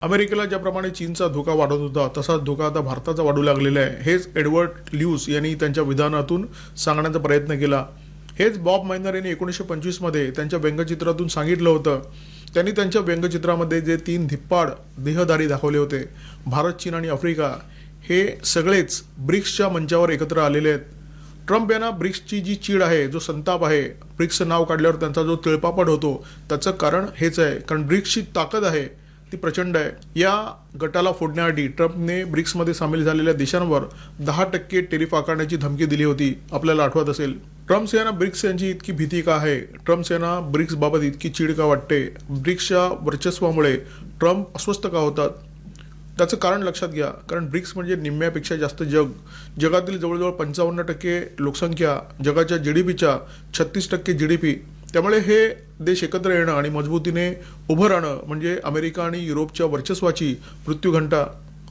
अमेरिकेला ज्याप्रमाणे चीनचा धोका वाढत होता तसाच धोका आता भारताचा वाढू लागलेला आहे. हेच एडवर्ड ल्यूस यांनी त्यांच्या विधानातून सांगण्याचा प्रयत्न केला. हेच बॉब मायनर यांनी 1925 मध्ये त्यांच्या व्यंगचित्रातून सांगितलं होतं. त्यांनी त्यांच्या व्यंगचित्रामध्ये जे 3 धिप्पाड देहधारी दाखवले होते, भारत, चीन आणि आफ्रिका, हे सगळेच ब्रिक्सच्या मंचावर एकत्र आलेले आहेत. ट्रम्प यांना ब्रिक्सची जी चीड आहे, जो संताप आहे, ब्रिक्सचं नाव काढल्यावर त्यांचा जो तिळपापड होतो, त्याचं कारण हेच आहे. कारण ब्रिक्सची ताकद आहे ती प्रचंड आहे. या गटाला फोडण्यासाठी ट्रम्पने ब्रिक्समध्ये सामील झालेल्या देशांवर 10% टेरिफ आकारण्याची धमकी दिली होती, आपल्याला आठवत असेल. ट्रम्प यांना ब्रिक्स यांची इतकी भीती का आहे? ट्रम्प यांना ब्रिक्सबाबत इतकी चीड का वाटते? ब्रिक्सच्या वर्चस्वामुळे ट्रम्प अस्वस्थ का होतात? त्याचं कारण लक्षात घ्या. कारण ब्रिक्स म्हणजे निम्म्यापेक्षा जास्त जगातील जवळजवळ 55% लोकसंख्या, जगाच्या GDPच्या 36% GDP. त्यामुळे हे देश एकत्र येणं आणि मजबूतीने उभं राहणं म्हणजे अमेरिका आणि युरोपच्या वर्चस्वाची मृत्यूघंटा